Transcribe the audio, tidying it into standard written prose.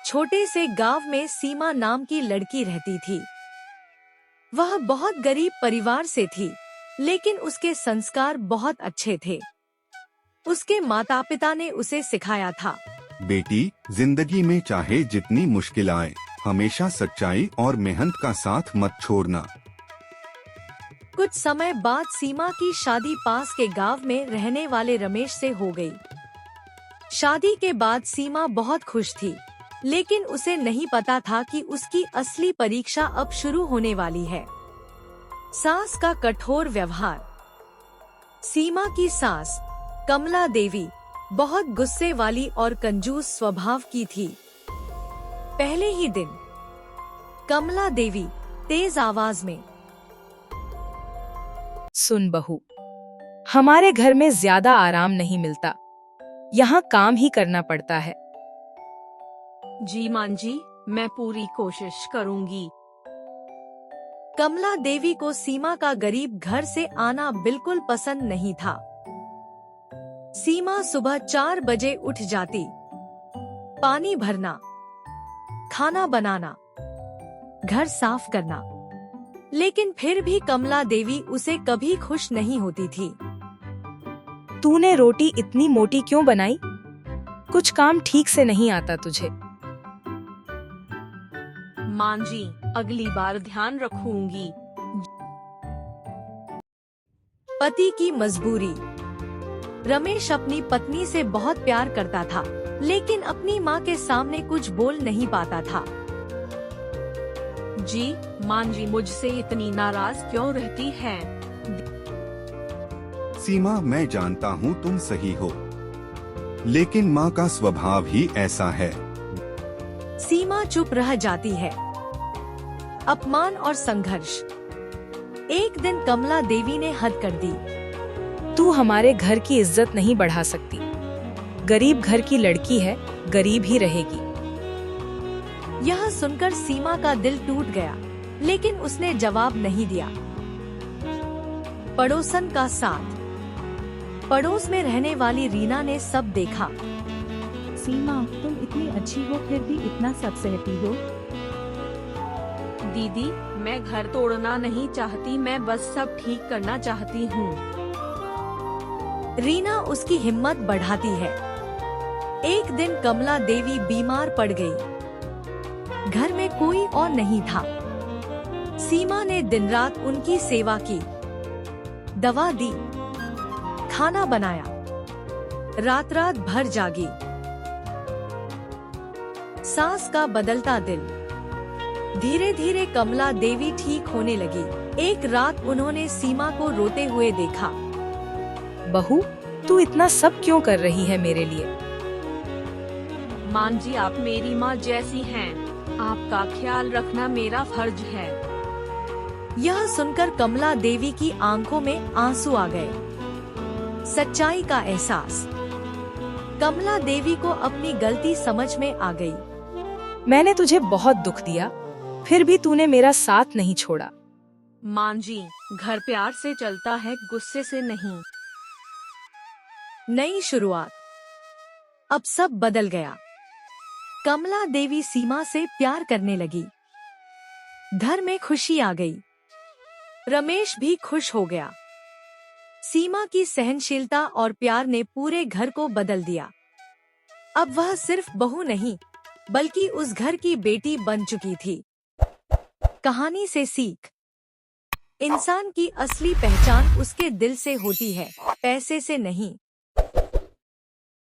छोटे से गांव में सीमा नाम की लड़की रहती थी। वह बहुत गरीब परिवार से थी, लेकिन उसके संस्कार बहुत अच्छे थे। उसके माता पिता ने उसे सिखाया था, बेटी, जिंदगी में चाहे जितनी मुश्किल आए, हमेशा सच्चाई और मेहनत का साथ मत छोड़ना। कुछ समय बाद सीमा की शादी पास के गांव में रहने वाले रमेश से हो गई। शादी के बाद सीमा बहुत खुश थी, लेकिन उसे नहीं पता था कि उसकी असली परीक्षा अब शुरू होने वाली है। सास का कठोर व्यवहार। सीमा की सास कमला देवी बहुत गुस्से वाली और कंजूस स्वभाव की थी। पहले ही दिन कमला देवी तेज आवाज में, सुन बहू, हमारे घर में ज्यादा आराम नहीं मिलता, यहाँ काम ही करना पड़ता है। जी मां जी, मैं पूरी कोशिश करूंगी। कमला देवी को सीमा का गरीब घर से आना बिल्कुल पसंद नहीं था। सीमा सुबह 4 बजे उठ जाती, पानी भरना, खाना बनाना, घर साफ करना, लेकिन फिर भी कमला देवी उसे कभी खुश नहीं होती थी। तूने रोटी इतनी मोटी क्यों बनाई? कुछ काम ठीक से नहीं आता तुझे। मां जी, अगली बार ध्यान रखूंगी। पति की मजबूरी। रमेश अपनी पत्नी से बहुत प्यार करता था, लेकिन अपनी मां के सामने कुछ बोल नहीं पाता था। जी मां जी, मुझसे इतनी नाराज क्यों रहती है? सीमा, मैं जानता हूँ तुम सही हो, लेकिन माँ का स्वभाव ही ऐसा है। सीमा चुप रह जाती है। अपमान और संघर्ष। एक दिन कमला देवी ने हद कर दी। तू हमारे घर की इज्जत नहीं बढ़ा सकती। गरीब घर की लड़की है, गरीब ही रहेगी। यह सुनकर सीमा का दिल टूट गया, लेकिन उसने जवाब नहीं दिया। पड़ोसन का साथ। पड़ोस में रहने वाली रीना ने सब देखा। सीमा, तुम इतनी अच्छी हो फिर भी इतना सब सहती हो। दीदी, मैं घर तोड़ना नहीं चाहती, मैं बस सब ठीक करना चाहती हूँ। रीना उसकी हिम्मत बढ़ाती है। एक दिन कमला देवी बीमार पड़ गई। घर में कोई और नहीं था। सीमा ने दिन रात उनकी सेवा की, दवा दी, खाना बनाया, रात रात भर जागी। सास का बदलता दिल। धीरे धीरे कमला देवी ठीक होने लगी। एक रात उन्होंने सीमा को रोते हुए देखा। बहू, तू इतना सब क्यों कर रही है मेरे लिए? मां जी, आप मेरी माँ जैसी हैं। आपका ख्याल रखना मेरा फर्ज है। यह सुनकर कमला देवी की आंखों में आंसू आ गए। सच्चाई का एहसास। कमला देवी को अपनी गलती समझ में आ गई। मैंने तुझे बहुत दुख दिया, फिर भी तूने मेरा साथ नहीं छोड़ा। मां जी, घर प्यार से चलता है, गुस्से से नहीं। नई शुरुआत। अब सब बदल गया। कमला देवी सीमा से प्यार करने लगी। घर में खुशी आ गई। रमेश भी खुश हो गया। सीमा की सहनशीलता और प्यार ने पूरे घर को बदल दिया। अब वह सिर्फ बहू नहीं, बल्कि उस घर की बेटी बन चुकी थी। कहानी से सीख। इंसान की असली पहचान उसके दिल से होती है, पैसे से नहीं।